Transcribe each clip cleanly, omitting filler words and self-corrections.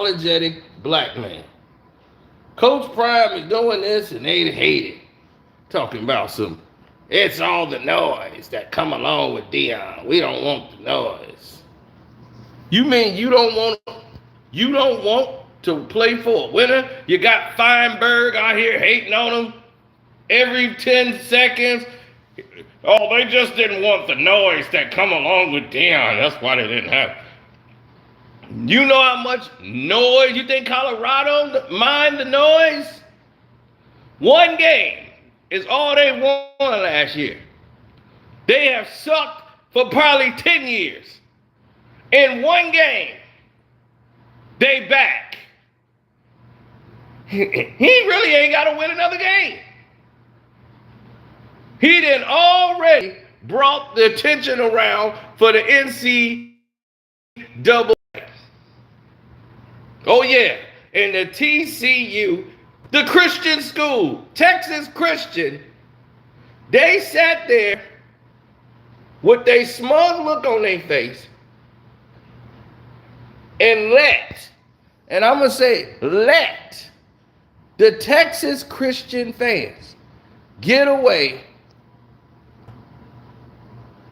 unapologetic black man. Coach Prime is doing this and they hate it. Talking about some, it's all the noise that come along with Dion. We don't want the noise. You mean you don't want to play for a winner? You got Feinberg out here hating on him every 10 seconds. Oh, they just didn't want the noise that come along with Dion. That's why they didn't have it. You know how much noise you think Colorado mind the noise? One game is all they won last year. They have sucked for probably 10 years. In one game, they back. He really ain't got to win another game. He done already brought the attention around for the NCAA. Oh yeah, and the TCU, the Christian school, Texas Christian, they sat there with a smug look on their face and I'm going to say, let the Texas Christian fans get away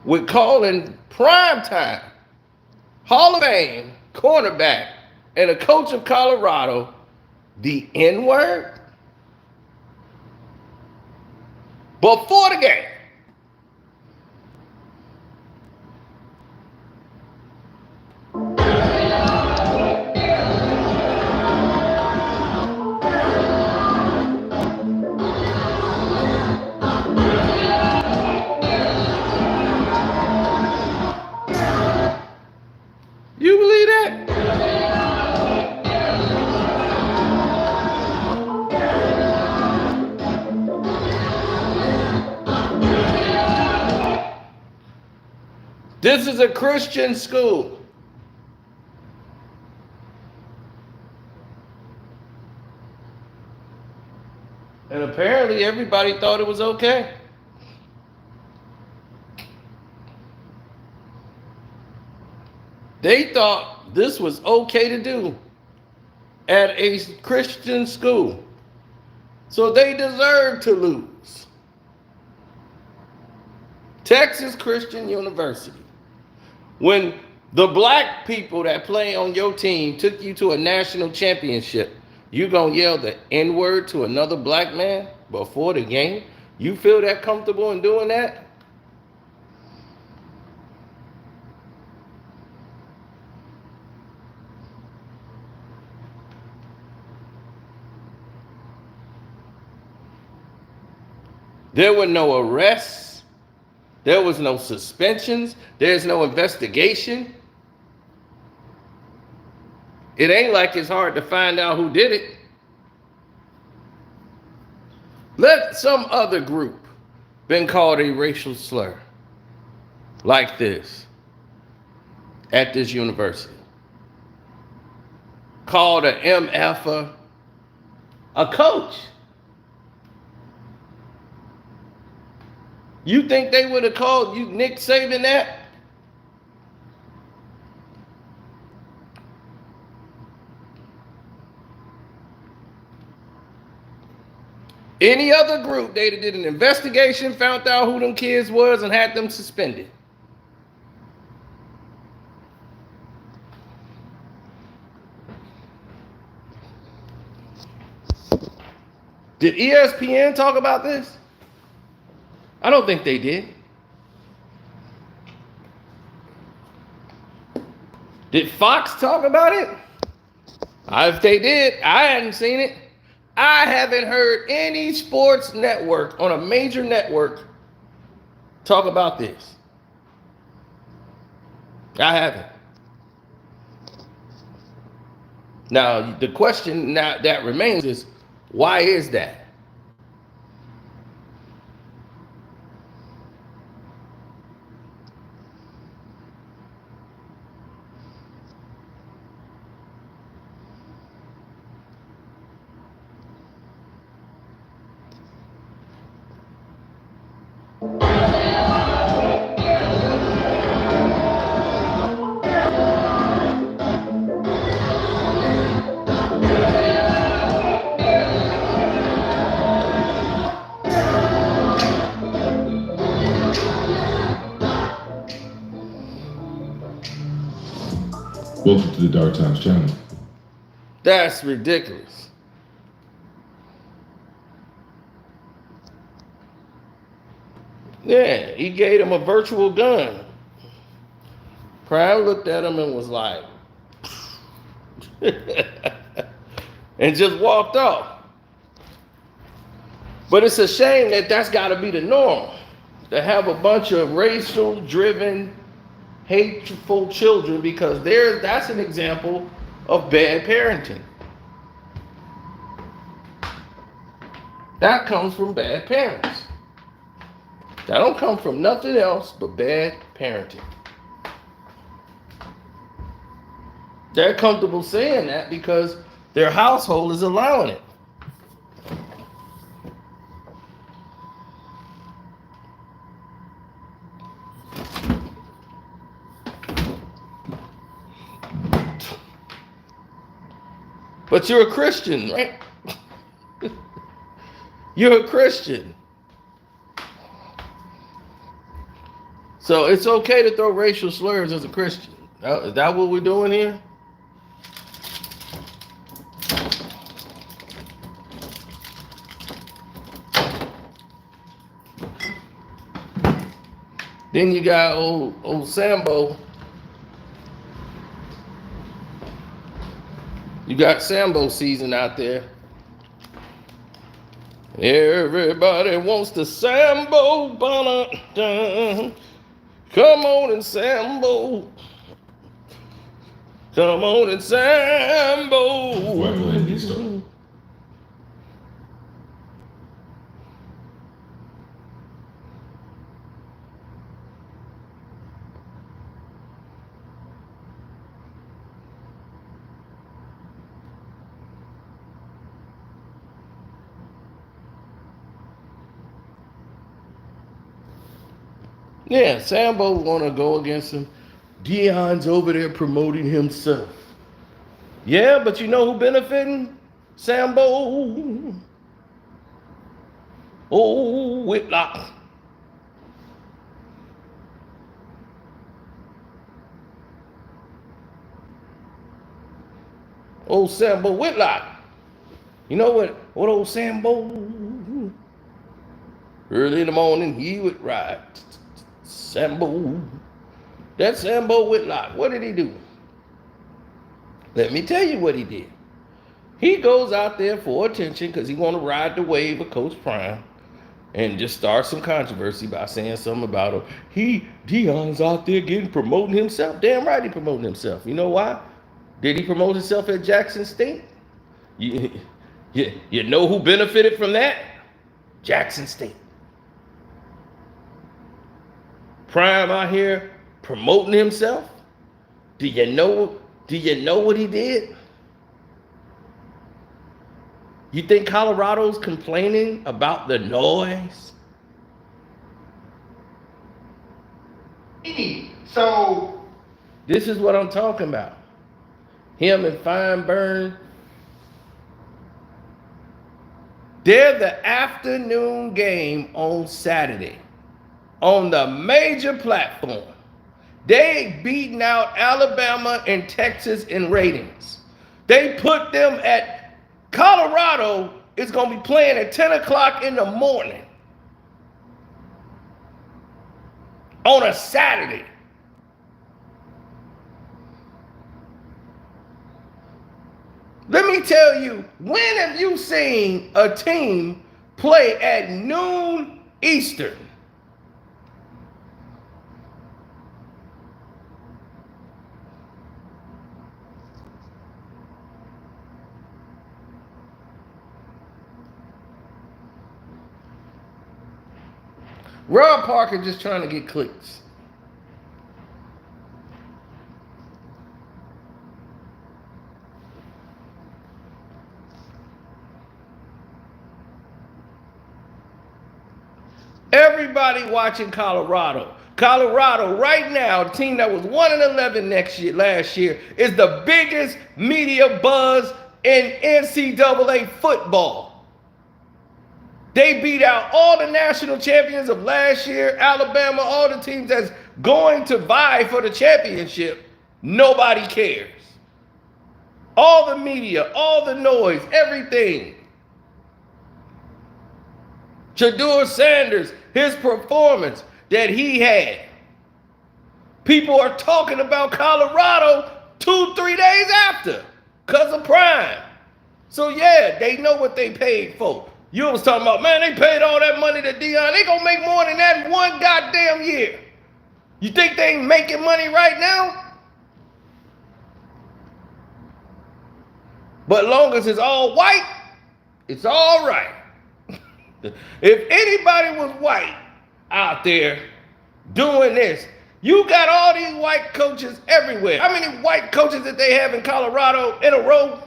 with calling primetime Hall of Fame cornerback and a coach of Colorado the N-word before the game. You believe that? This is a Christian school. And apparently everybody thought it was okay. They thought this was okay to do at a Christian school. So they deserved to lose. Texas Christian University. When the black people that play on your team took you to a national championship, you gonna yell the N-word to another black man before the game? You feel that comfortable in doing that? There were no arrests. There was no suspensions. There's no investigation. It ain't like it's hard to find out who did it. Let some other group been called a racial slur like this at this university. Called a MF a coach. You think they would have called you Nick Saban that? Any other group, they did an investigation, found out who them kids was, and had them suspended. Did ESPN talk about this? I don't think they did. Did Fox talk about it? If they did, I hadn't seen it. I haven't heard any sports network on a major network talk about this. I haven't. Now, the question now that remains is, why is that? the Dark Times channel. That's ridiculous. Yeah, he gave him a virtual gun. Prime looked at him and was like, and just walked off. But it's a shame that that's got to be the norm, to have a bunch of racial-driven, hateful children, because that's an example of bad parenting. That comes from bad parents. That don't come from nothing else but bad parenting. They're comfortable saying that because their household is allowing it. But you're a Christian, right? You're a Christian. So it's okay to throw racial slurs as a Christian. Is that what we're doing here? Then you got old Sambo. You got Sambo season out there. Everybody wants to Sambo. Come on and Sambo. Come on and Sambo. Yeah, Sambo want to go against him. Deion's over there promoting himself. Yeah, but you know who benefiting? Sambo. Oh, Whitlock. Old Sambo Whitlock. You know what old Sambo? Early in the morning, he would ride. Sambo. That's Sambo Whitlock. What did he do? Let me tell you what he did. He goes out there for attention because he want to ride the wave of Coach Prime and just start some controversy by saying something about him. Deion's out there promoting himself. Damn right he promoting himself. You know why? Did he promote himself at Jackson State? You know who benefited from that? Jackson State. Prime out here promoting himself. Do you know what he did? You think Colorado's complaining about the noise? So this is what I'm talking about. Him and Feinberg. They're the afternoon game on Saturday on the major platform. They beating out Alabama and Texas in ratings. They put them at Colorado is going to be playing at 10 o'clock in the morning on a Saturday. Let me tell you, when have you seen a team play at noon Eastern? Rob Parker just trying to get clicks. Everybody watching Colorado. Colorado right now, a team that was 1-11 last year, is the biggest media buzz in NCAA football. They beat out all the national champions of last year, Alabama, all the teams that's going to vie for the championship. Nobody cares. All the media, all the noise, everything. Shedeur Sanders, his performance that he had. People are talking about Colorado 2-3 days after because of Prime. So yeah, they know what they paid for. You was talking about, man, they paid all that money to Deion. They gonna make more than that in one goddamn year. You think they ain't making money right now? But long as it's all white, it's all right. If anybody was white out there doing this, you got all these white coaches everywhere. How many white coaches did they have in Colorado in a row?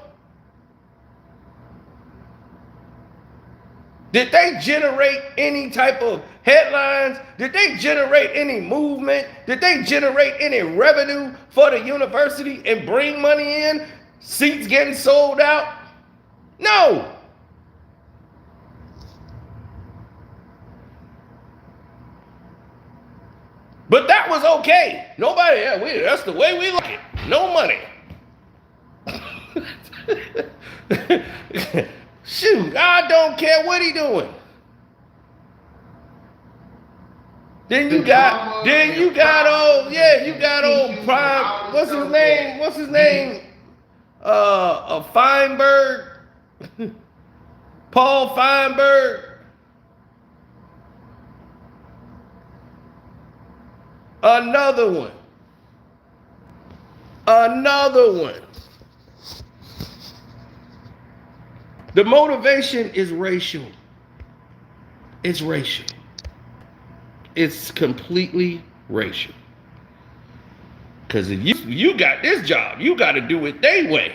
Did they generate any type of headlines? Did they generate any movement? Did they generate any revenue for the university and bring money in? Seats getting sold out? No. But that was okay. Nobody, that's the way we like it. No money. Shoot, I don't care what he doing. Then you got old Prime. What's his name? Feinberg. Paul Feinberg. Another one. The motivation is racial. It's racial. It's completely racial. Because if you got this job, you got to do it their way.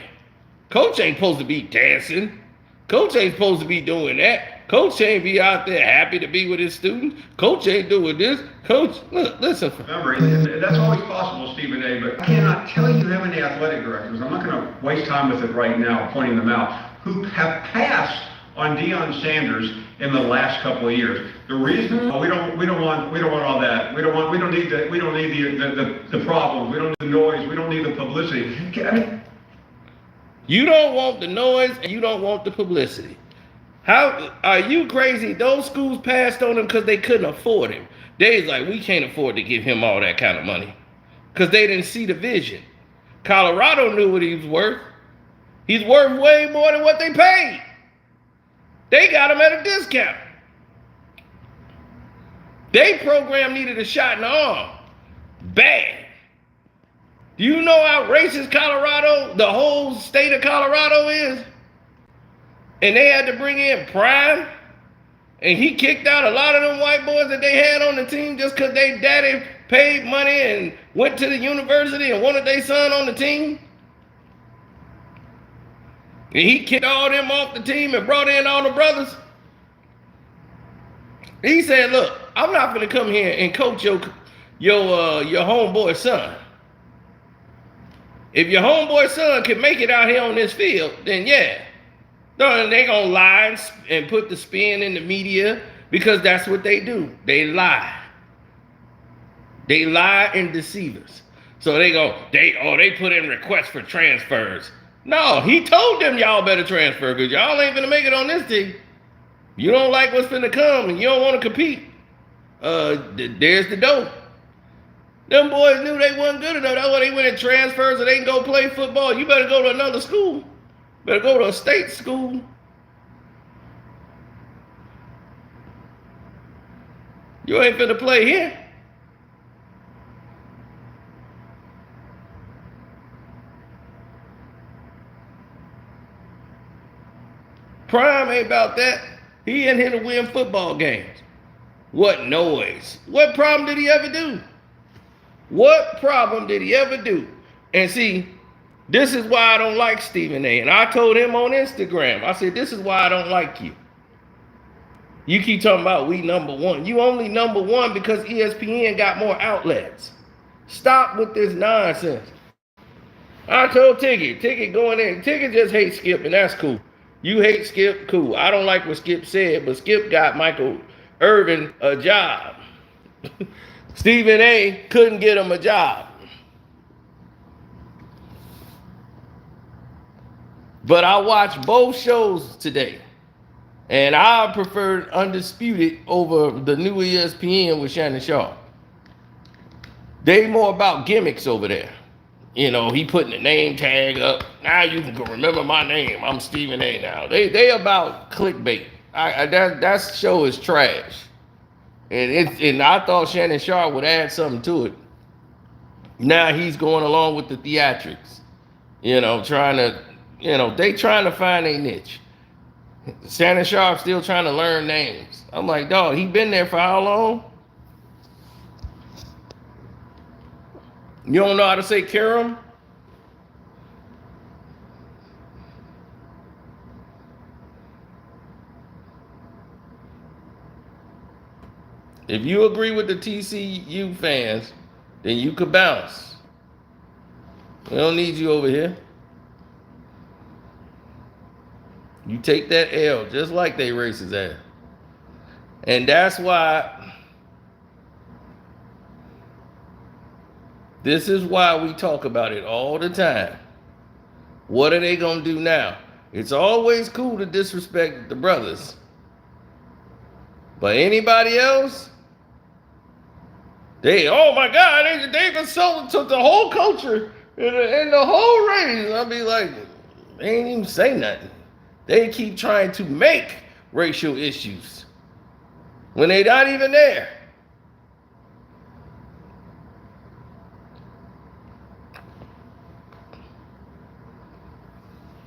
Coach ain't supposed to be dancing. Coach ain't supposed to be doing that. Coach ain't be out there happy to be with his students. Coach ain't doing this. Coach, look, listen. Remember, that's always possible, Stephen A., but I cannot tell you how many athletic directors, I'm not going to waste time with it right now, pointing them out, who have passed on Deion Sanders in the last couple of years. The reason we don't want all that. We don't need the problems. We don't need the noise. We don't need the publicity. I mean, you don't want the noise and you don't want the publicity. How are you crazy? Those schools passed on him because they couldn't afford him. They was like, we can't afford to give him all that kind of money because they didn't see the vision. Colorado knew what he was worth. He's worth way more than what they paid. They got him at a discount. They program needed a shot in the arm. Bad. Do you know how racist Colorado, the whole state of Colorado is? And they had to bring in Prime. And he kicked out a lot of them white boys that they had on the team just because their daddy paid money and went to the university and wanted their son on the team. And he kicked all them off the team and brought in all the brothers. He said, look, I'm not going to come here and coach your homeboy son. If your homeboy son can make it out here on this field, then yeah. No, they're going to lie and put the spin in the media because that's what they do. They lie. They lie and deceive us. So they put in requests for transfers. No, he told them y'all better transfer because y'all ain't gonna make it on this team. You don't like what's finna come and you don't want to compete. There's the dough. Them boys knew they wasn't good enough. That's why they went in transfers and they can go play football. You better go to another school. Better go to a state school. You ain't finna play here. Prime ain't about that. He in here to win football games. What noise? What problem did he ever do? What problem did he ever do? And see, this is why I don't like Stephen A. And I told him on Instagram, I said, this is why I don't like you. You keep talking about we number one. You only number one because ESPN got more outlets. Stop with this nonsense. I told Ticket going in. Ticket just hates Skip, and that's cool. You hate Skip, cool. I don't like what Skip said, but Skip got Michael Irvin a job. Stephen A. couldn't get him a job. But I watched both shows today. And I preferred Undisputed over the new ESPN with Shannon Sharp. They more about gimmicks over there. You know, he putting the name tag up. Now you can go remember my name. I'm Stephen A. now. They about clickbait. That show is trash. And I thought Shannon Sharp would add something to it. Now he's going along with the theatrics. You know, they trying to find a niche. Shannon Sharp still trying to learn names. I'm like, dog, he been there for how long? You don't know how to say Karam? If you agree with the TCU fans, then you could bounce. We don't need you over here. You take that L just like they racist ass. And that's why, this is why we talk about it all the time. What are they going to do now? It's always cool to disrespect the brothers. But anybody else, oh my God, they've insulted the whole culture and the whole race. I'll be like, they ain't even say nothing. They keep trying to make racial issues when they're not even there.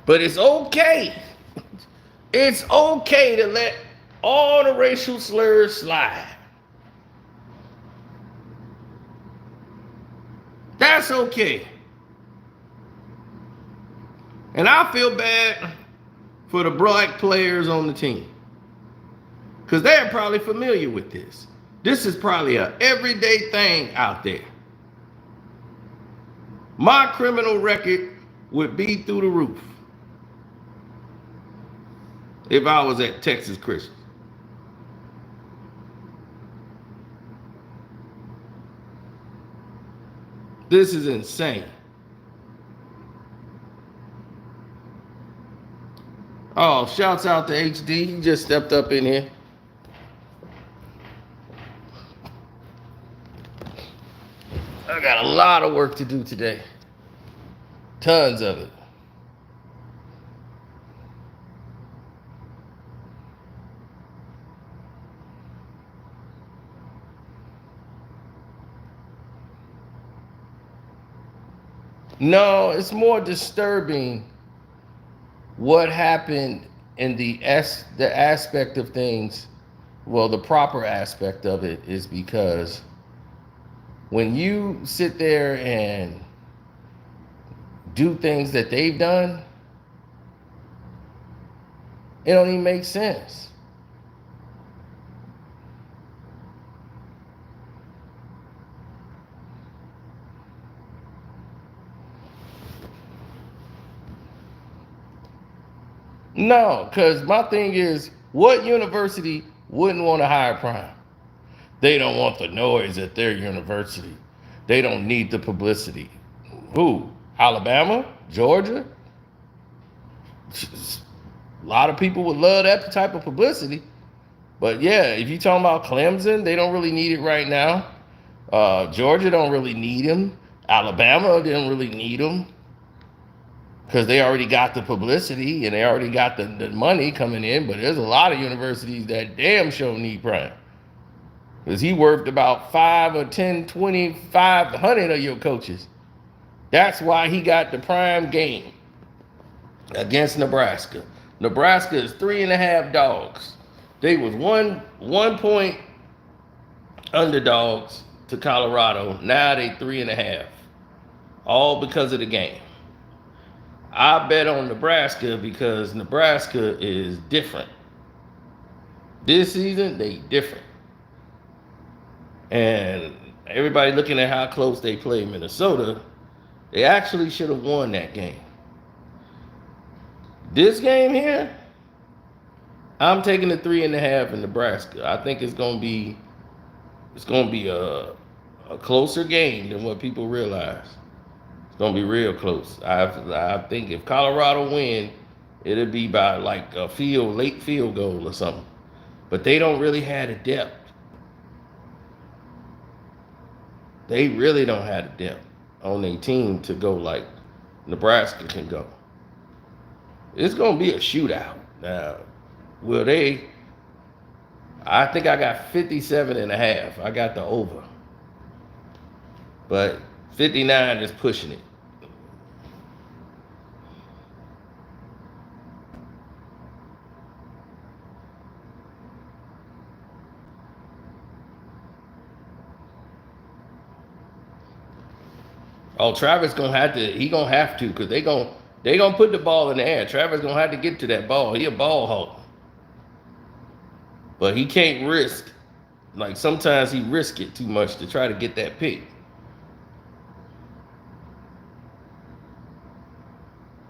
But it's okay. It's okay to let all the racial slurs slide. That's okay. And I feel bad for the black players on the team, because they're probably familiar with this. This is probably an everyday thing out there. My criminal record would be through the roof if I was at Texas Christian. This is insane. Oh, shouts out to HD. He just stepped up in here. I got a lot of work to do today. Tons of it. No, it's more disturbing what happened in the aspect of things. Well, the proper aspect of it is because when you sit there and do things that they've done, it don't even make sense. No, because my thing is, what university wouldn't want to hire Prime? They don't want the noise at their university. They don't need the publicity. Who? Alabama? Georgia? A lot of people would love that type of publicity. But yeah, if you're talking about Clemson, they don't really need it right now. Georgia don't really need him. Alabama didn't really need him, because they already got the publicity and they already got the money coming in. But there's a lot of universities that damn sure need Prime, because he worked about 5 or 10, 20, 500 of your coaches. That's why he got the Prime game against Nebraska. Nebraska is 3.5 dogs. They was one point underdogs to Colorado. Now they 3.5, all because of the game. I bet on Nebraska because Nebraska is different. This season, they different. And everybody looking at how close they played Minnesota, they actually should have won that game. This game here, I'm taking the 3.5 in Nebraska. I think it's gonna be a closer game than what people realize. It's gonna be real close. I think if Colorado win, It'll be by like a late field goal or something. But they don't really have the depth. They really don't have the depth on their team to go like Nebraska can go. It's going to be a shootout. Now, will they? I think I got 57.5. I got the over. But 59 is pushing it. Oh, Travis gonna have to. He gonna have to because they gonna put the ball in the air. Travis gonna have to get to that ball. He a ball hawk, but he can't risk. Like sometimes he risk it too much to try to get that pick.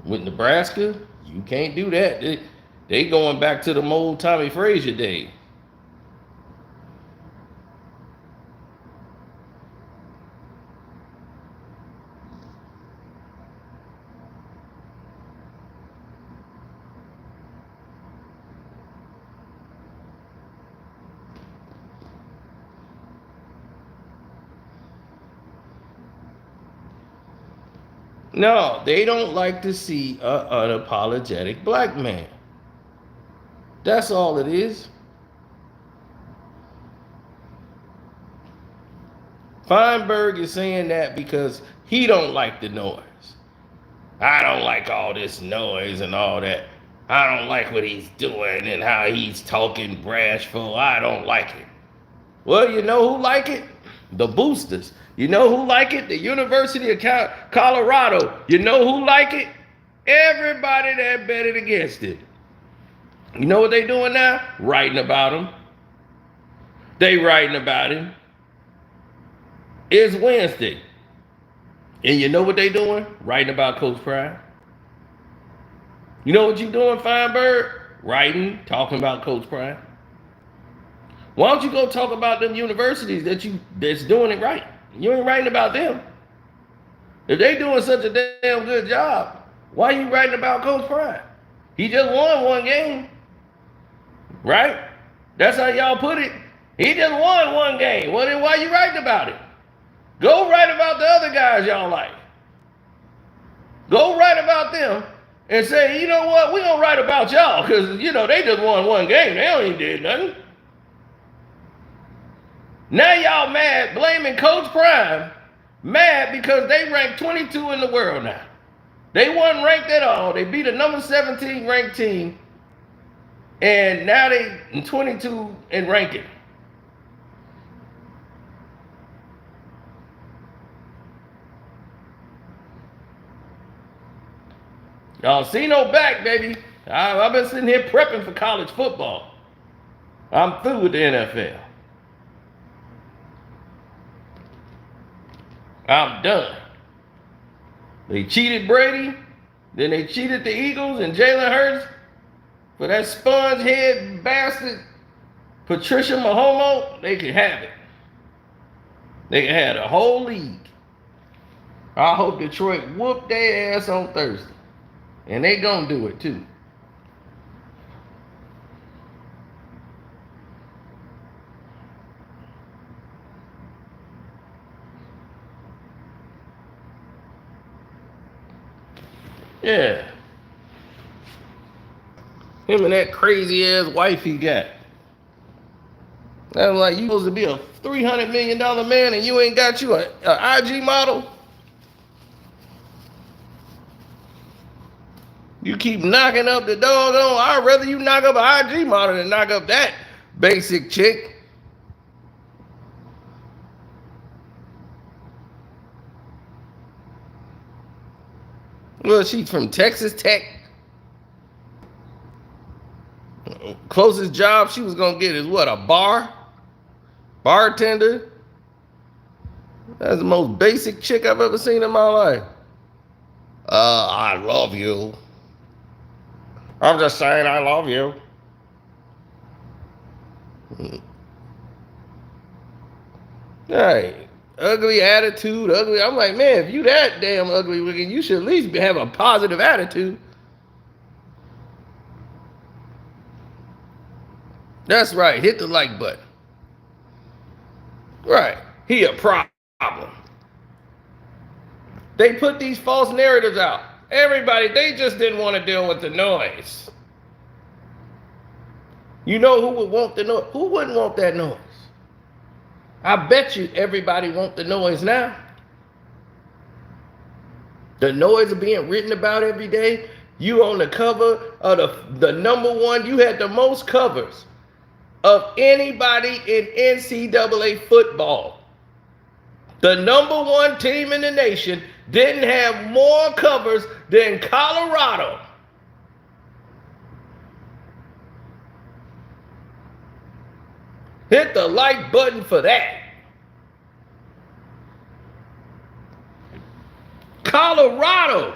With Nebraska, you can't do that. They going back to the old Tommy Frazier days. No, they don't like to see an unapologetic black man. That's all it is. Feinberg is saying that because he don't like the noise. I don't like all this noise and all that. I don't like what he's doing and how he's talking brashful. I don't like it. Well, you know who like it? The boosters. You know who like it? The University of Colorado. You know who like it? Everybody that betted against it. You know what they doing now? Writing about him. They writing about him. It's Wednesday. And you know what they doing? Writing about Coach Prime. You know what you doing, Feinberg? Writing, talking about Coach Prime. Why don't you go talk about them universities that's doing it right? You ain't writing about them. If they doing such a damn good job, why are you writing about Coach Prime? He just won one game. Right? That's how y'all put it. He just won one game. Well, then why you writing about it? Go write about the other guys y'all like. Go write about them and say, you know what, we gonna write about y'all because, you know, they just won one game. They don't even did nothing. Now y'all mad, blaming Coach Prime, mad because they ranked 22 in the world now. They weren't ranked at all. They beat a number 17 ranked team, and now they 22 in ranking. Y'all see no back, baby. I've been sitting here prepping for college football. I'm through with the NFL. I'm done. They cheated Brady, then they cheated the Eagles and Jalen Hurts for that sponge head bastard Patricia Mahomes. They can have it. They can have the whole league. I hope Detroit whoop their ass on Thursday. And they gonna do it too. Yeah. Him and that crazy ass wife he got. I'm like, you supposed to be a $300 million man and you ain't got you a IG model? You keep knocking up the doggone. I'd rather you knock up an IG model than knock up that basic chick. Well, she's from Texas Tech. Closest job she was gonna get is what, a bartender? That's the most basic chick I've ever seen in my life. I love you. I'm just saying I love you. Hey, ugly attitude, ugly. I'm like, man, if you that damn ugly looking, you should at least have a positive attitude. That's right. Hit the like button. Right. He a problem. They put these false narratives out. Everybody, they just didn't want to deal with the noise. You know who would want the noise? Who wouldn't want that noise? I bet you everybody want the noise now. The noise of being written about every day. You on the cover of the number one. You had the most covers of anybody in NCAA football. The number one team in the nation didn't have more covers than Colorado. Hit the like button for that. Colorado.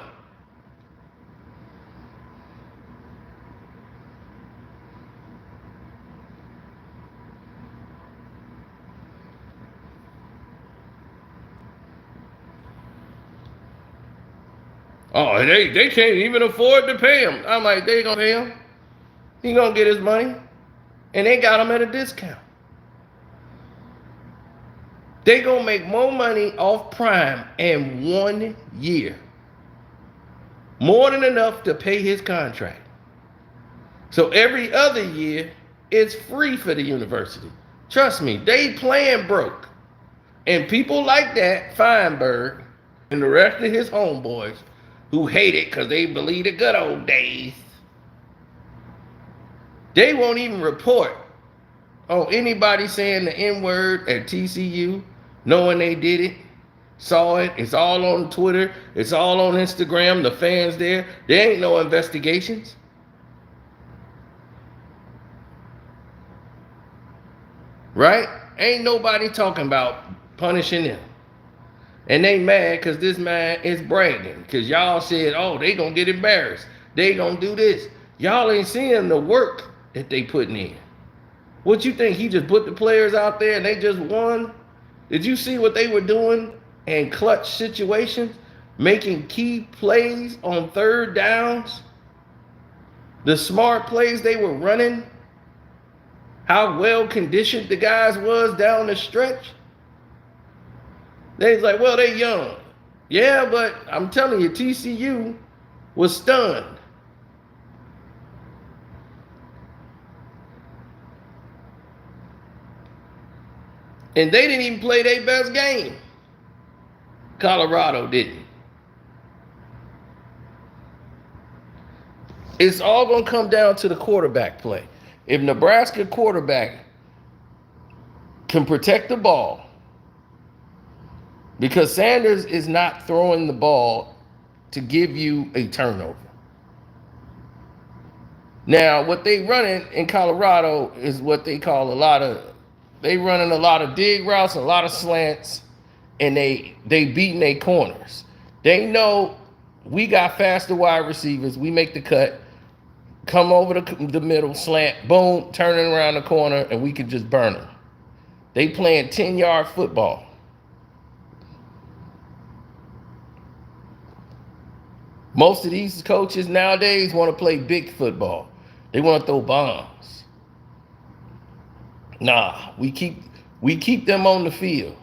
Oh, they can't even afford to pay him. I'm like, they gonna pay him. He gonna get his money. And they got him at a discount. They gonna make more money off Prime in 1 year. More than enough to pay his contract. So every other year, it's free for the university. Trust me, they playing broke. And people like that, Feinberg, and the rest of his homeboys, who hate it because they believe the good old days, they won't even report on anybody saying the N-word at TCU, knowing they did it, saw it. It's all on Twitter. It's all on Instagram. The fans there. There ain't no investigations. Right? Ain't nobody talking about punishing them. And they mad because this man is bragging. Because y'all said, oh, they gonna get embarrassed. They gonna do this. Y'all ain't seeing the work that they putting in. What you think? He just put the players out there and they just won? Did you see what they were doing in clutch situations? Making key plays on third downs? The smart plays they were running? How well conditioned the guys was down the stretch? They was like, well, they young. Yeah, but I'm telling you, TCU was stunned. And they didn't even play their best game. Colorado didn't. It's all going to come down to the quarterback play. If Nebraska quarterback can protect the ball, because Sanders is not throwing the ball to give you a turnover. Now, what they running in Colorado is what they call they running a lot of dig routes, a lot of slants, and they beating their corners. They know we got faster wide receivers. We make the cut, come over the middle, slant, boom, turning around the corner, and we can just burn them. They playing 10-yard football. Most of these coaches nowadays want to play big football. They want to throw bombs. Nah, we keep them on the field.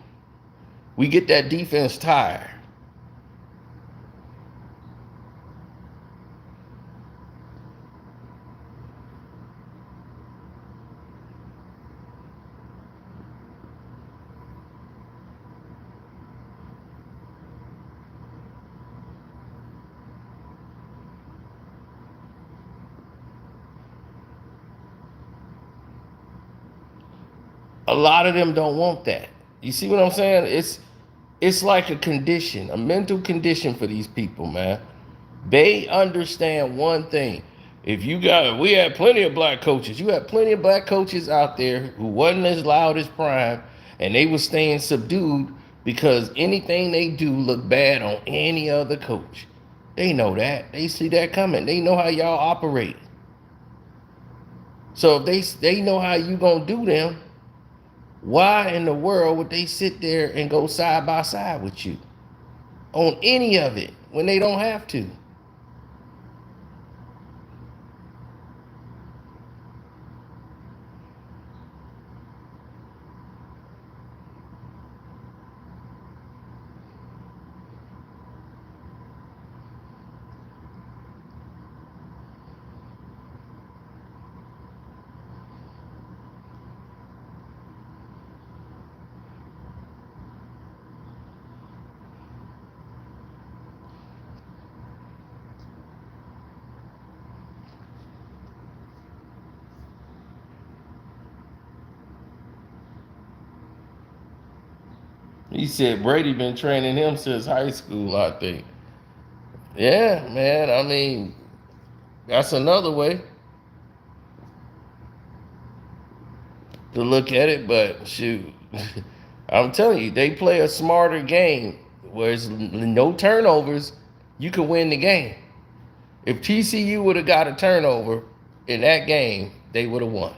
We get that defense tired. A lot of them don't want that. You see what I'm saying? It's like a condition, a mental condition for these people, man. They understand one thing. We had plenty of black coaches. You had plenty of black coaches out there who wasn't as loud as Prime, and they were staying subdued because anything they do look bad on any other coach. They know that. They see that coming. They know how y'all operate. So if they know how you gonna do them, why in the world would they sit there and go side by side with you on any of it when they don't have to? He said Brady been training him since high school, I think. Yeah, man. I mean, that's another way to look at it, but shoot. I'm telling you, they play a smarter game where it's no turnovers. You can win the game. If TCU would have got a turnover in that game, they would have won.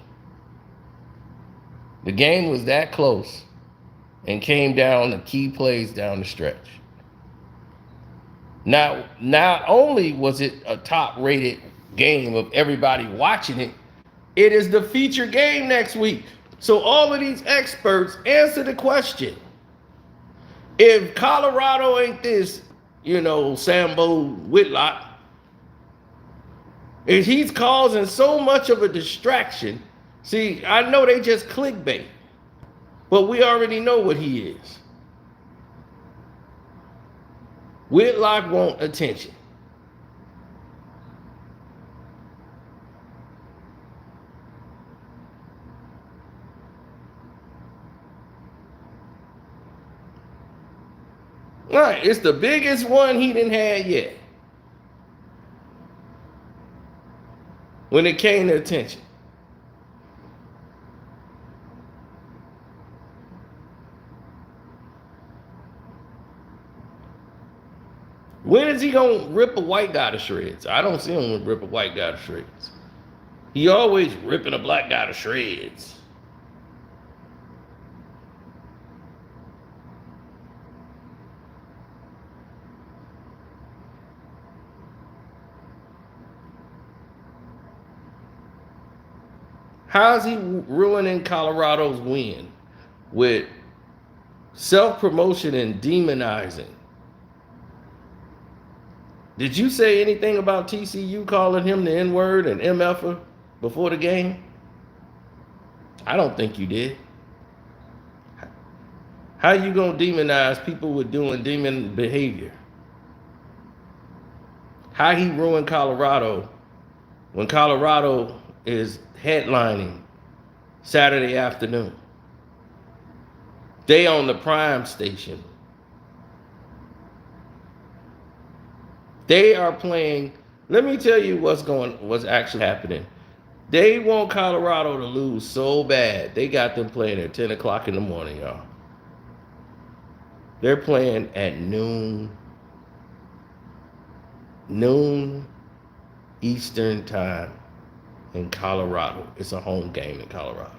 The game was that close and came down to key plays down the stretch. Now, not only was it a top-rated game of everybody watching it, it is the feature game next week. So all of these experts answer the question. If Colorado ain't this, Sambo Whitlock, if he's causing so much of a distraction, see, I know they just clickbait, but we already know what he is. Whitlock want attention. All right, it's the biggest one he didn't had yet. When it came to attention. When is he gonna rip a white guy to shreds? I don't see him rip a white guy to shreds. He always ripping a black guy to shreds. How's he ruining Colorado's win with self-promotion and demonizing? Did you say anything about TCU calling him the N-word and MFer before the game? I don't think you did. How you gonna demonize people with doing demon behavior? How he ruined Colorado when Colorado is headlining Saturday afternoon? They on the prime station. They are playing. Let me tell you what's actually happening. They want Colorado to lose so bad. They got them playing at 10 o'clock in the morning, y'all. They're playing at noon Eastern time in Colorado. It's a home game in Colorado.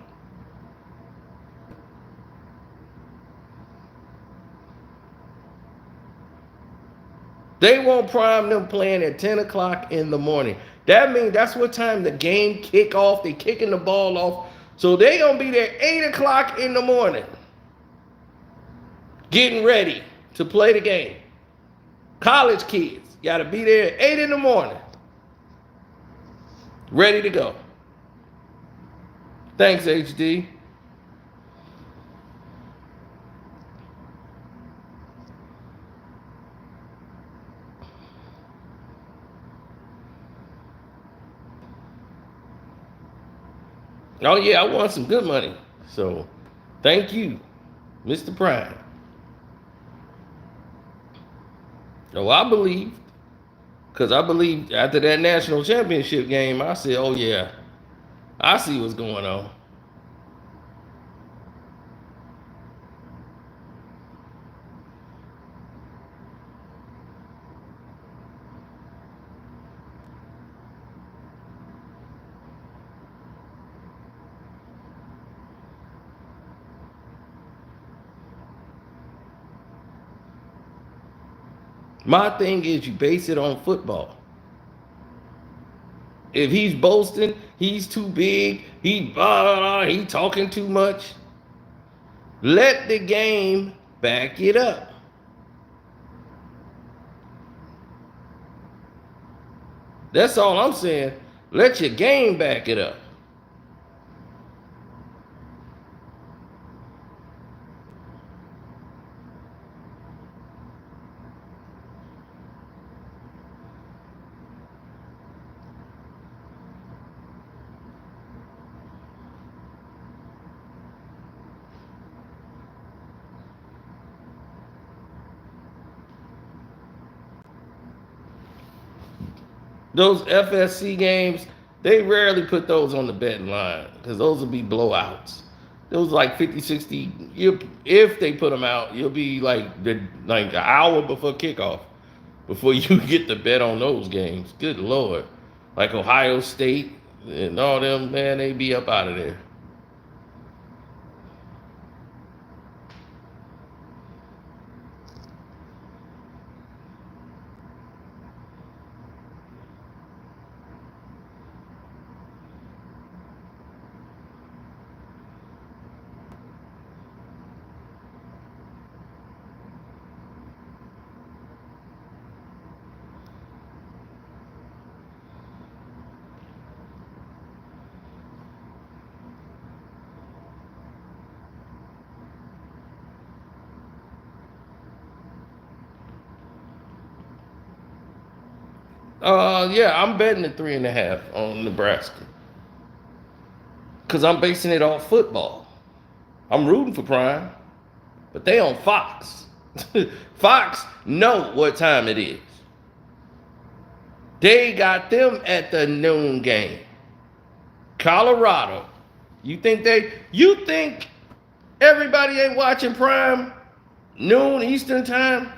They won't prime them playing at 10 o'clock in the morning. That means that's what time the game kick off. They kicking the ball off. So they going to be there 8 o'clock in the morning getting ready to play the game. College kids got to be there at 8 in the morning ready to go. Thanks, HD. Oh, yeah, I won some good money. So, thank you, Mr. Prime. Oh, I believed. Because I believed after that national championship game, I said, oh, yeah, I see what's going on. My thing is you base it on football. If he's boasting, he's too big, he talking too much, let the game back it up. That's all I'm saying. Let your game back it up. Those FSC games, they rarely put those on the betting line because those will be blowouts. Those like 50, 60. If they put them out, you'll be like an hour before kickoff before you get the bet on those games. Good Lord. Like Ohio State and all them, man, they be up out of there. Yeah, I'm betting at 3.5 on Nebraska because I'm basing it off football. I'm rooting for Prime, but they on Fox. Fox know what time it is. They got them at the noon game. Colorado. You think everybody ain't watching Prime noon Eastern time?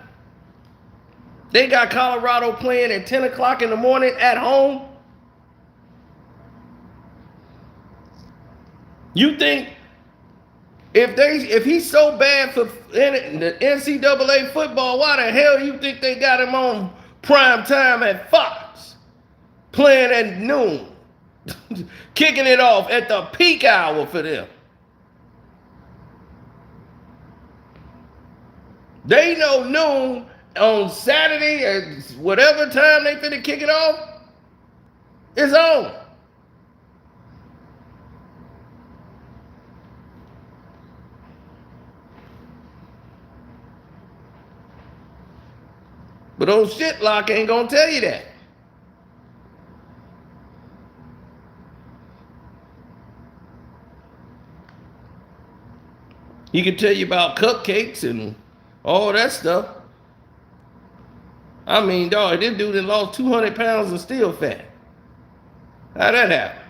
They got Colorado playing at 10 o'clock in the morning at home. You think if he's so bad for the NCAA football, why the hell you think they got him on prime time at Fox playing at noon, kicking it off at the peak hour for them? They know noon on Saturday at whatever time they finna kick it off is on. But old Shitlock ain't gonna tell you that. He can tell you about cupcakes and all that stuff. I mean, dog, this dude that lost 200 pounds and still fat. How'd that happen?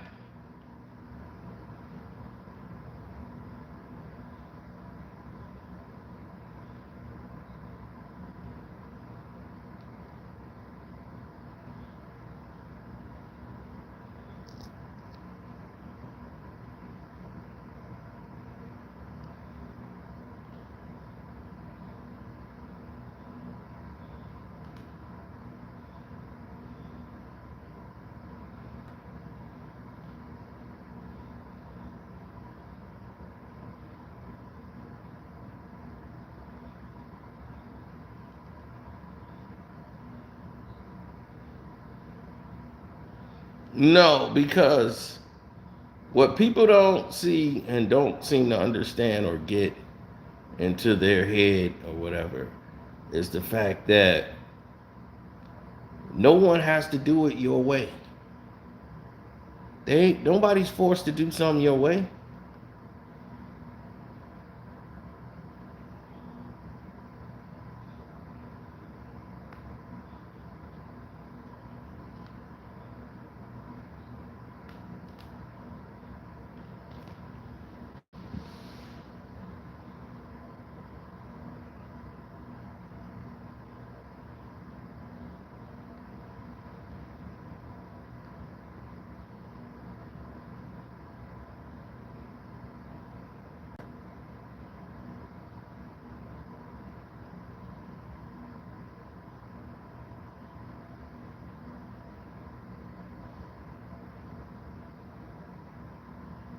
No, because what people don't see and don't seem to understand or get into their head or whatever is the fact that no one has to do it your way. Nobody's forced to do something your way.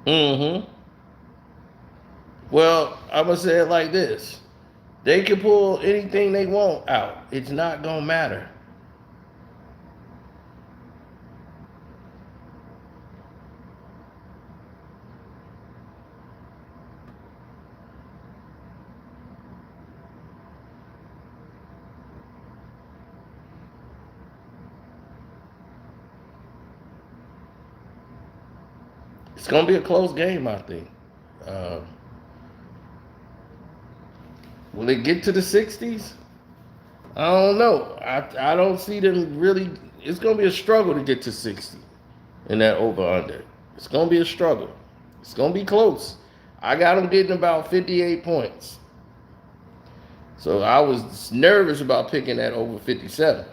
Mm-hmm. Well, I'm gonna say it like this. They can pull anything they want out. It's not gonna matter. It's gonna be a close game, I think. Uh, will it get to the 60s? I don't know. I don't see them really it's gonna be a struggle to get to 60 in that over under. It's gonna be a struggle. It's gonna be close. I got them getting about 58 points. So I was nervous about picking that over 57.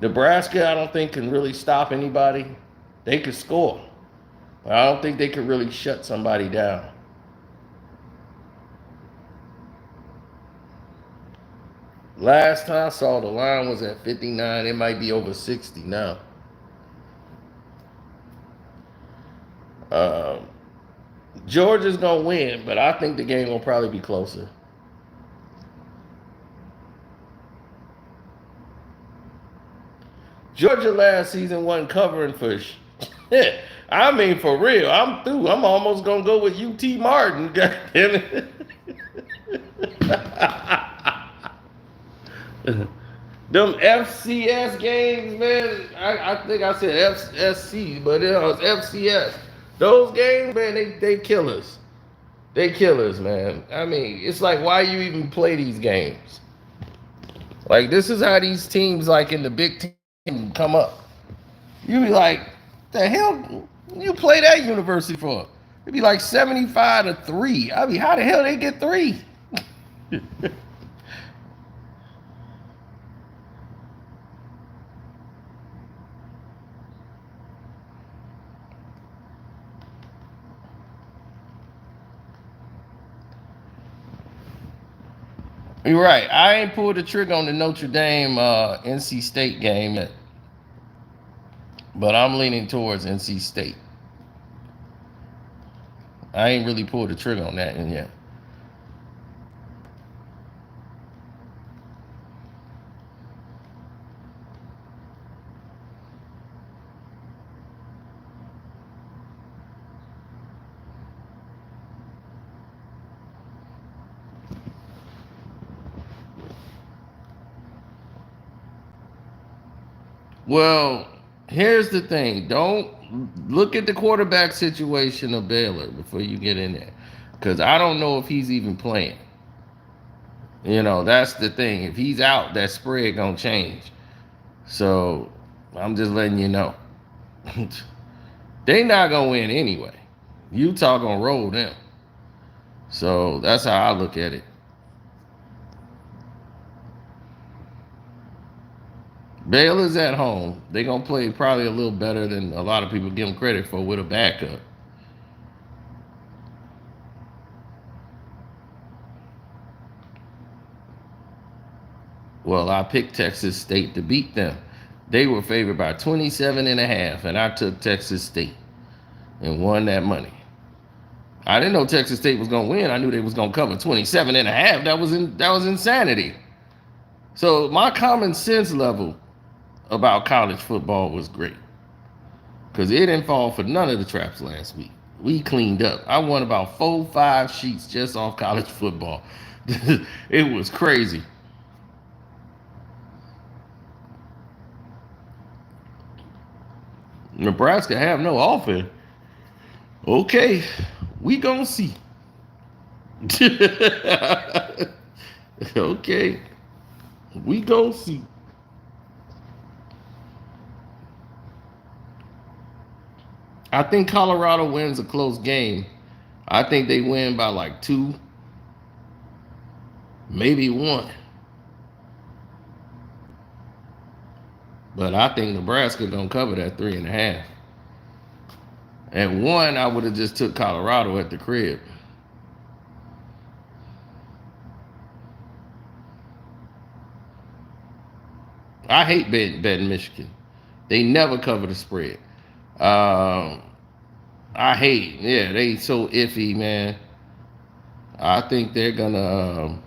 Nebraska, I don't think can really stop anybody. They could score, but I don't think they could really shut somebody down. Last time I saw the line was at 59. It might be over 60 now. Georgia's gonna win, but I think the game will probably be closer. Georgia last season wasn't covering for I mean, for real. I'm through. I'm almost gonna go with UT Martin. God damn it. Them FCS games, man. I think I said FSC, but it was FCS. Those games, man, they kill us. They kill us, man. I mean, it's like, why you even play these games? Like, this is how these teams, like in the Big Ten, come up. You be like, the hell you play that university for? It'd be like 75-3. I mean, how the hell they get 3? You're right. I ain't pulled the trigger on the Notre Dame NC State game yet, but I'm leaning towards NC State. I ain't really pulled the trigger on that yet. Well, here's the thing. Don't look at the quarterback situation of Baylor before you get in there, because I don't know if he's even playing. You know, that's the thing. If he's out, that spread gonna change. So I'm just letting you know. They not gonna win anyway. Utah gonna roll them. So that's how I look at it. Baylor's at home. They're going to play probably a little better than a lot of people give them credit for with a backup. Well, I picked Texas State to beat them. They were favored by 27.5, and I took Texas State and won that money. I didn't know Texas State was going to win. I knew they was going to cover 27.5. That was insanity. So my common sense level about college football was great, because it didn't fall for none of the traps last week. We cleaned up. I won about 4-5 sheets just off college football. It was crazy. Nebraska have no offense. Okay, we gonna see. Okay, we gonna see. I think Colorado wins a close game. I think they win by like 2, maybe 1. But I think Nebraska gonna cover that 3.5. At 1, I would have just took Colorado at the crib. I hate betting Michigan. They never cover the spread. I hate, they so iffy, man. I think they're gonna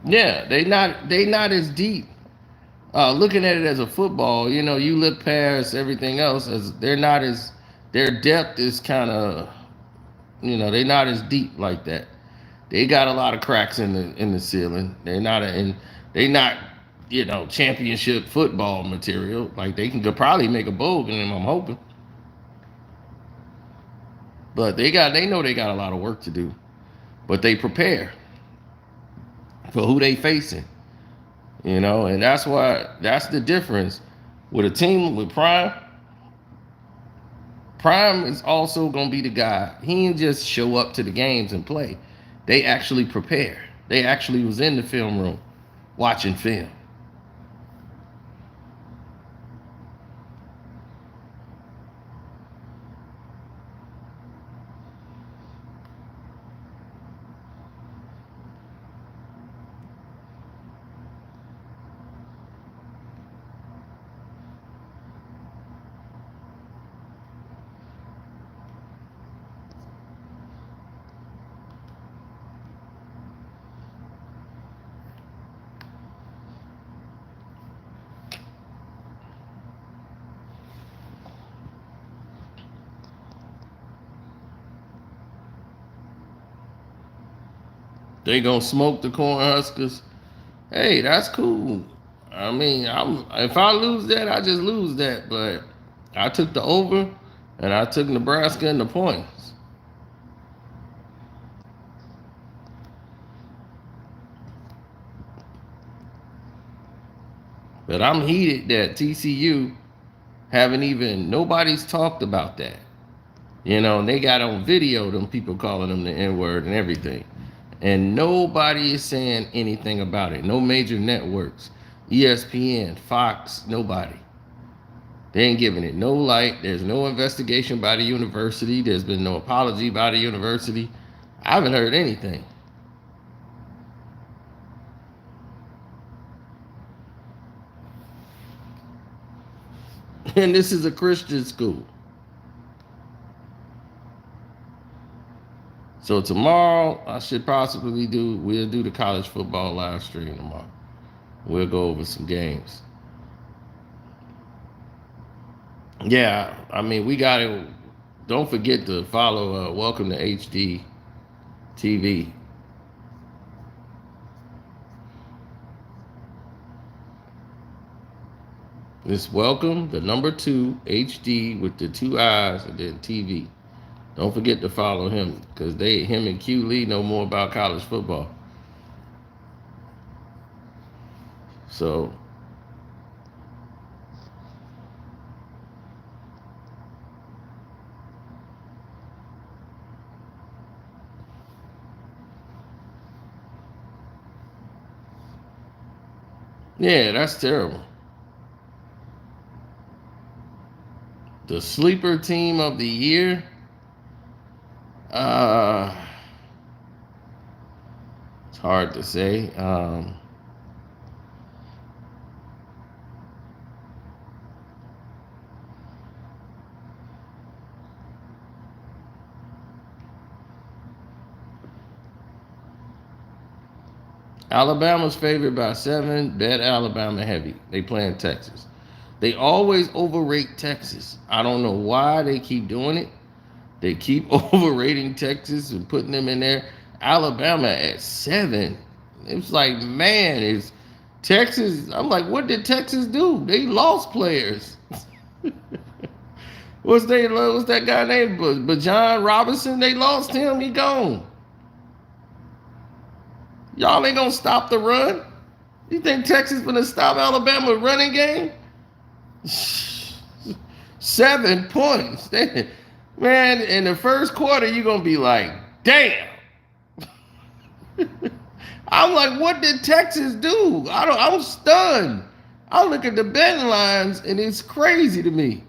they not as deep. Looking at it as a football, you know, you look past everything else, as their depth is kind of, you know, they're not as deep like that. They got a lot of cracks in the ceiling. They're not you know, championship football material. Like, they can probably make a bowl game, I'm hoping. But they know they got a lot of work to do. But they prepare for who they facing. And that's the difference with a team with Prime. Prime is also gonna be the guy. He didn't just show up to the games and play. They actually prepare. They actually was in the film room watching film. They gonna smoke the Cornhuskers. Hey, that's cool. I mean, if I lose that, I just lose that. But I took the over, and I took Nebraska in the points. But I'm heated that TCU nobody's talked about that. They got on video them people calling them the N-word and everything. And nobody is saying anything about it. No major networks, ESPN, Fox, nobody. They ain't giving it no light. There's no investigation by the university. There's been no apology by the university. I haven't heard anything. And this is a Christian school. So tomorrow, we'll do the college football live stream tomorrow. We'll go over some games. Yeah, I mean, don't forget to follow Welcome to HD TV. It's Welcome, the number 2, HD with the 2 eyes, and then TV. Don't forget to follow him, because him and Q Lee know more about college football. So yeah, that's terrible. The sleeper team of the year. It's hard to say. Alabama's favored by 7. Bet Alabama heavy. They playing Texas. They always overrate Texas. I don't know why they keep doing it. They keep overrating Texas and putting them in there. Alabama at 7. It's like, man, is Texas. I'm like, what did Texas do? They lost players. What's that guy named? But John Robinson, they lost him. He gone. Y'all ain't gonna stop the run. You think Texas gonna stop Alabama running game? 7 points. Man, in the first quarter, you're gonna be like, damn. I'm like, what did Texas do? I'm stunned. I look at the betting lines and it's crazy to me.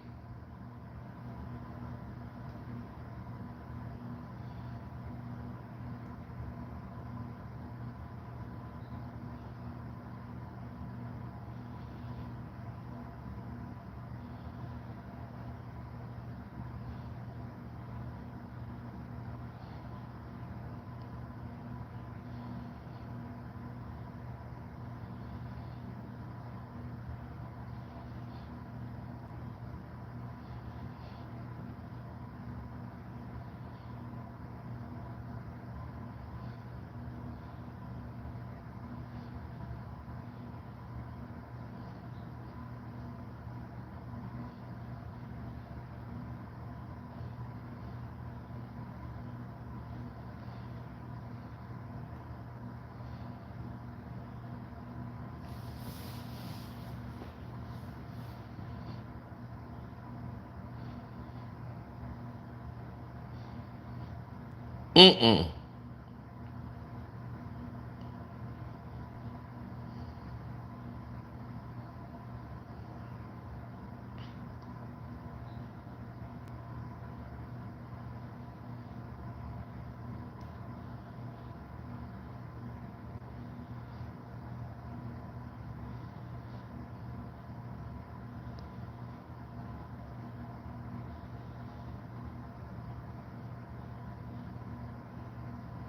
Mm-mm.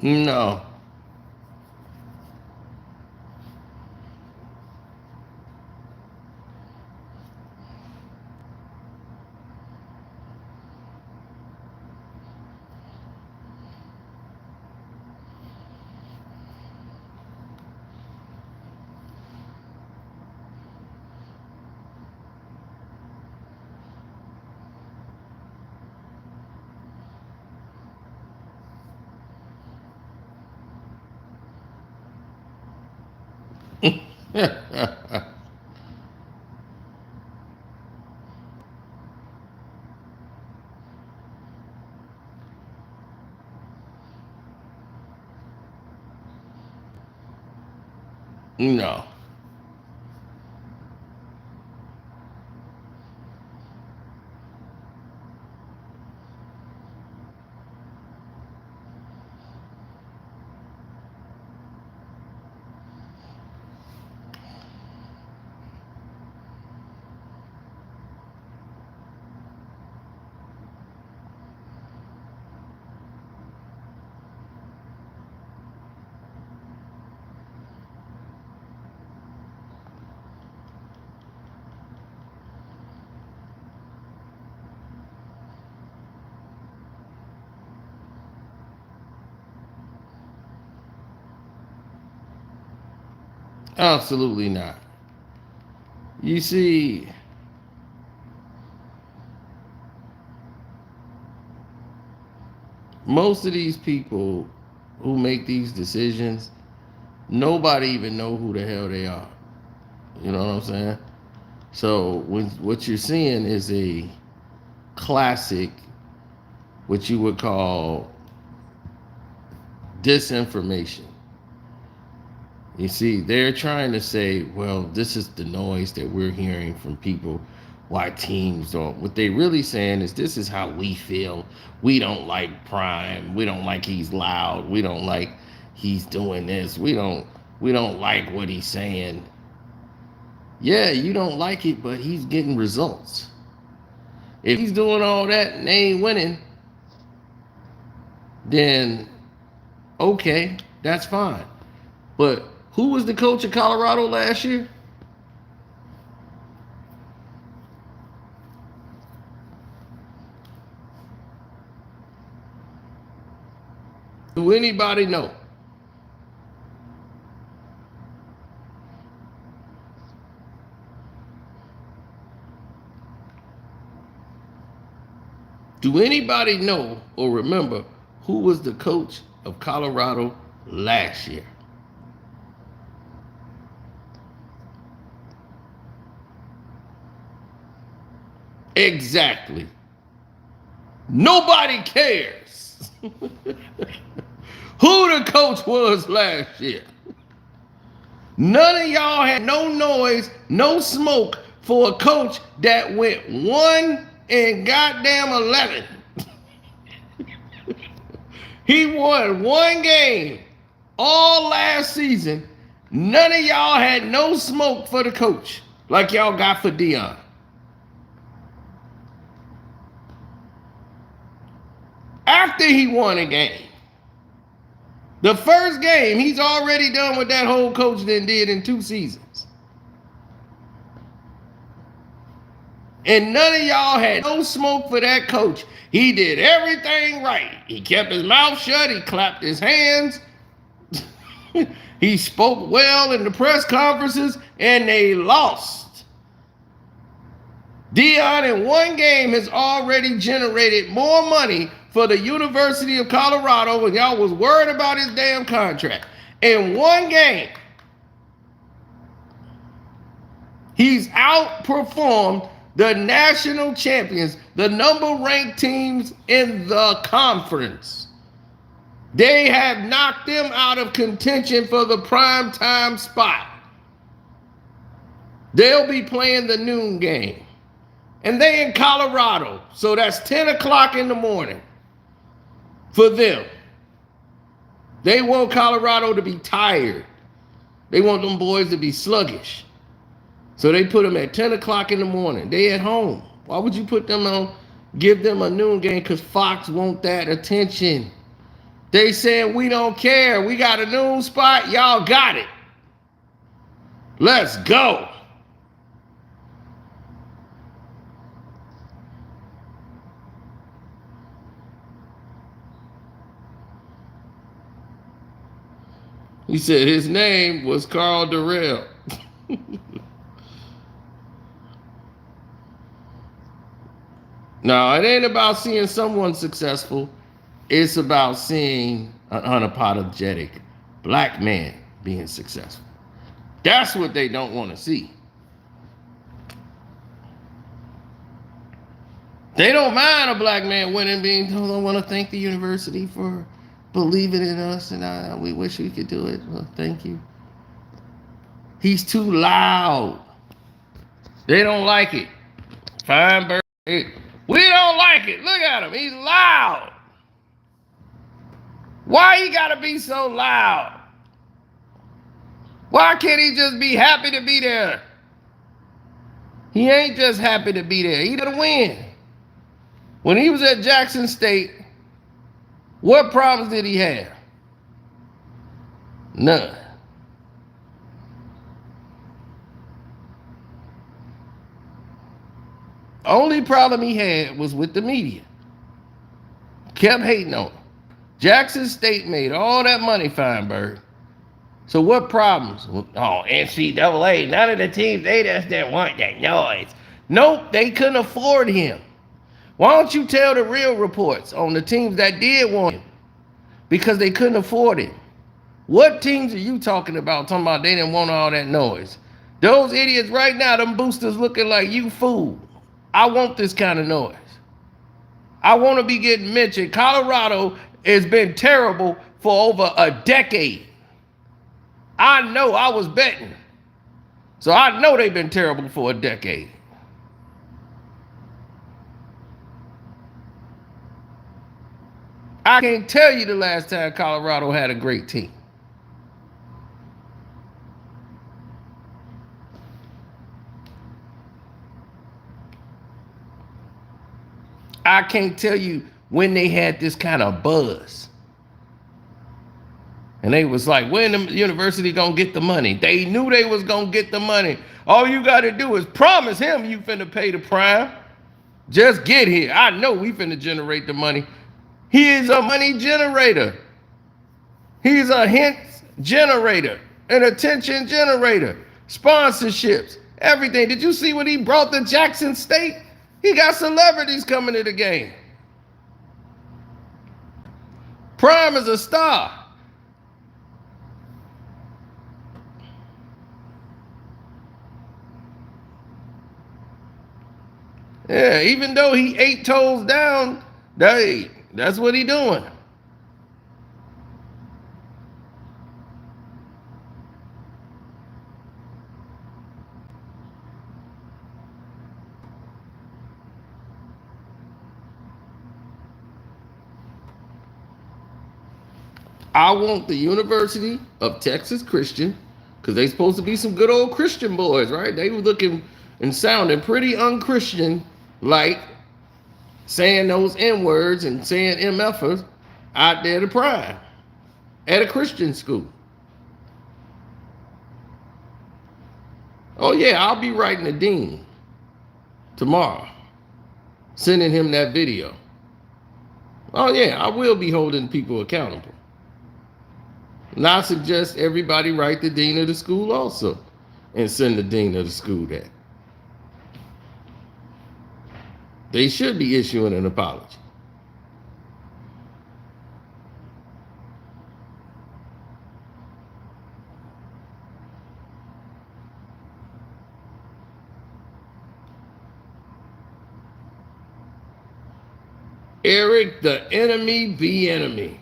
No. No. Absolutely not. You see, most of these people who make these decisions, nobody even know who the hell they are. You know what I'm saying? So when what you're seeing is a classic, what you would call disinformation. You see, they're trying to say, well, this is the noise that we're hearing from people why teams don't. What they really saying is this is how we feel. We don't like Prime. We don't like he's loud. We don't like he's doing this. We don't like what he's saying. Yeah, you don't like it, but he's getting results. If he's doing all that and they ain't winning, then okay, that's fine. But who was the coach of Colorado last year? Do anybody know? Do anybody know or remember who was the coach of Colorado last year? Exactly. Nobody cares who the coach was last year. None of y'all had no noise, no smoke for a coach that went 1-11. He won one game all last season. None of y'all had no smoke for the coach like y'all got for Dion. After he won a game, the first game, he's already done what that whole coach then did in 2 seasons. And none of y'all had no smoke for that coach. He did everything right. He kept his mouth shut. He clapped his hands. He spoke well in the press conferences, and they lost. Dion in one game has already generated more money for the University of Colorado when y'all was worried about his damn contract. In one game, he's outperformed the national champions, the number ranked teams in the conference. They have knocked them out of contention for the prime time spot. They'll be playing the noon game. And they in Colorado. So that's 10 o'clock in the morning for them. They want Colorado to be tired. They want them boys to be sluggish. So they put them at 10 o'clock in the morning. They at home. Why would you put them on, give them a noon game? Because Fox want that attention. They saying, we don't care. We got a noon spot. Y'all got it. Let's go. He said his name was Carl Durrell. No, it ain't about seeing someone successful. It's about seeing an unapologetic black man being successful. That's what they don't want to see. They don't mind a black man winning, being told, I want to thank the university for believing in us, and we wish we could do it. Well, thank you. He's too loud. They don't like it. Feinberg, we don't like it. Look at him. He's loud. Why he gotta be so loud? Why can't he just be happy to be there? He ain't just happy to be there. He gotta win. When he was at Jackson State, what problems did he have? None. Only problem he had was with the media. Kept hating on him. Jackson State made all that money, Feinberg. So what problems? Oh, NCAA, none of the teams, they just didn't want that noise. Nope, they couldn't afford him. Why don't you tell the real reports on the teams that did want him? Because they couldn't afford him. What teams are you talking about they didn't want all that noise? Those idiots right now, them boosters looking like you fool. I want this kind of noise. I want to be getting mentioned. Colorado has been terrible for over a decade. I know, I was betting. So I know they've been terrible for a decade. I can't tell you the last time Colorado had a great team. I can't tell you when they had this kind of buzz. And they was like, when the university gonna get the money? They knew they was gonna get the money. All you gotta do is promise him you finna pay the prime. Just get here. I know we finna generate the money. He is a money generator. He's a hint generator, an attention generator, sponsorships, everything. Did you see what he brought to Jackson State? He got celebrities coming to the game. Prime is a star. Yeah, even though he 8 toes down, that's what he doing. I want the University of Texas Christian, because they supposed to be some good old Christian boys, right? They were looking and sounding pretty unchristian, like saying those N-words and saying MFers out there to prime at a Christian school. Oh yeah, I'll be writing the dean tomorrow, sending him that video. Oh yeah, I will be holding people accountable. And I suggest everybody write the dean of the school also and send the dean of the school that. They should be issuing an apology. Eric, the enemy be enemy.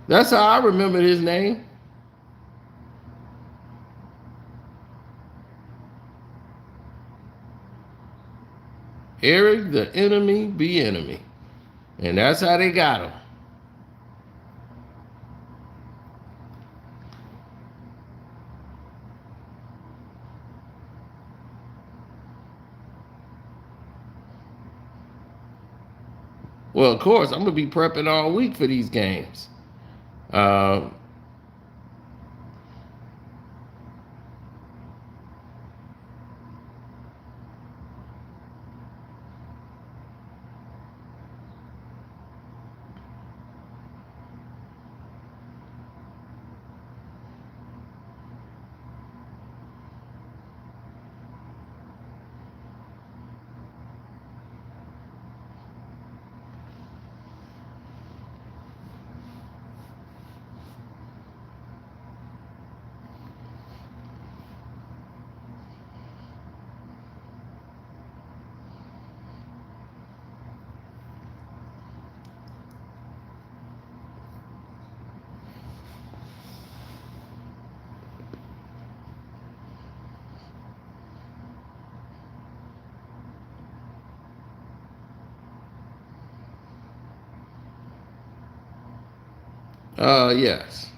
That's how I remember his name. Eric the enemy be enemy. And that's how they got him. Well, of course, I'm gonna be prepping all week for these games. Uh, yes.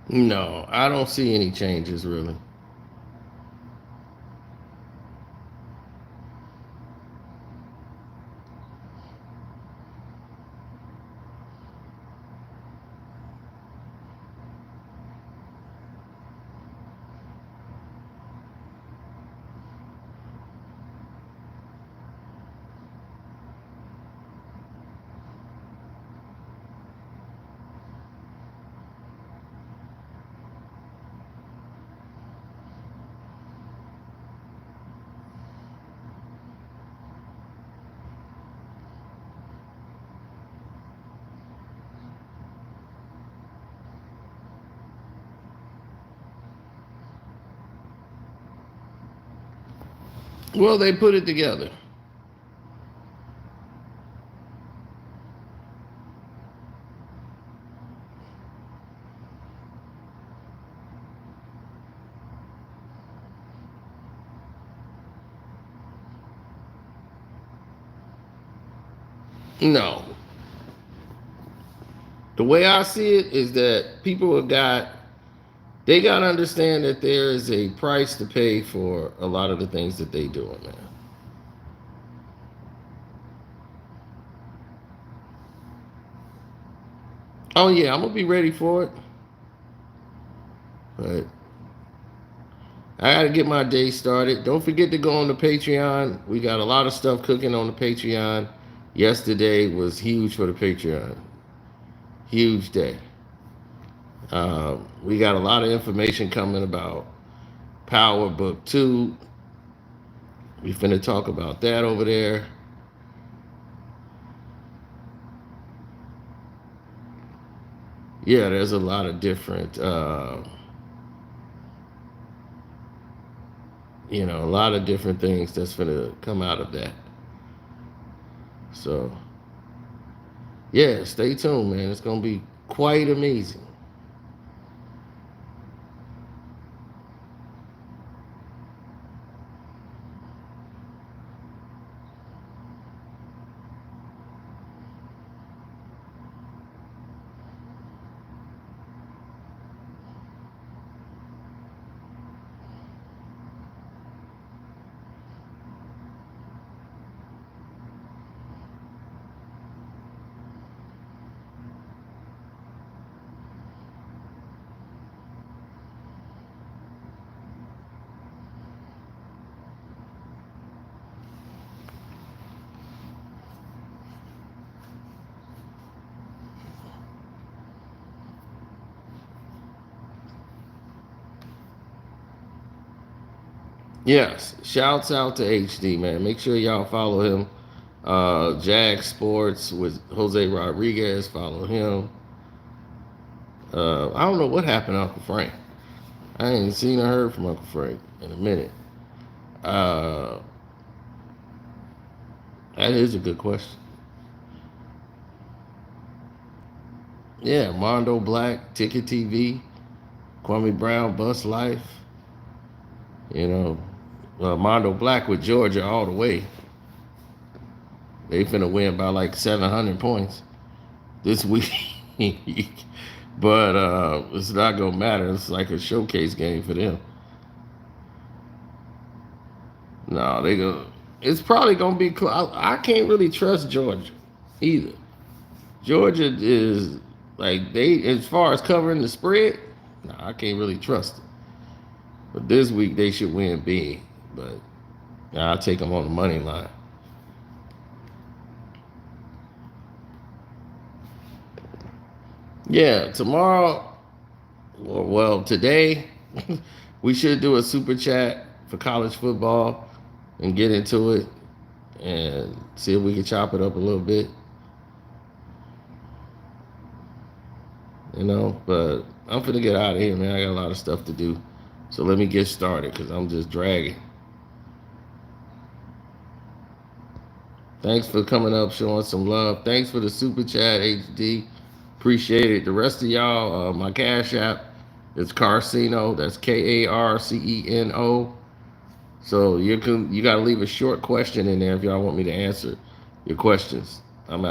No, I don't see any changes really. Well, they put it together. No, the way I see it is that people have got they got to understand that there is a price to pay for a lot of the things that they doing, man. Oh yeah, I'm gonna be ready for it, but I gotta get my day started. Don't forget to go on the Patreon. We got a lot of stuff cooking on the Patreon. Yesterday was huge for the Patreon. Huge day. We got a lot of information coming about Power Book 2. We finna talk about that over there. Yeah, there's a lot of different, a lot of different things that's finna come out of that. So, yeah, stay tuned, man. It's gonna be quite amazing. Yes, shouts out to HD, man. Make sure y'all follow him. Jag Sports with Jose Rodriguez, follow him. I don't know what happened to Uncle Frank. I ain't seen or heard from Uncle Frank in a minute. Uh, that is a good question. Yeah, Mondo Black, Ticket TV, Kwame Brown, Bus Life. You know, Mondo Black with Georgia all the way. They finna win by like 700 points this week. But it's not gonna matter. It's like a showcase game for them. No, they go. It's probably gonna be. I can't really trust Georgia either. Georgia is like they as far as covering the spread. No, I can't really trust it. But this week they should win big. But I'll take them on the money line. Yeah, tomorrow. Well, today we should do a super chat for college football and get into it and see if we can chop it up a little bit. You know, but I'm finna get out of here, man. I got a lot of stuff to do. So let me get started because I'm just dragging. Thanks for coming up, showing some love. Thanks for the super chat, HD. Appreciate it. The rest of y'all, my Cash App is Carceno. That's Karceno. So you gotta leave a short question in there if y'all want me to answer your questions.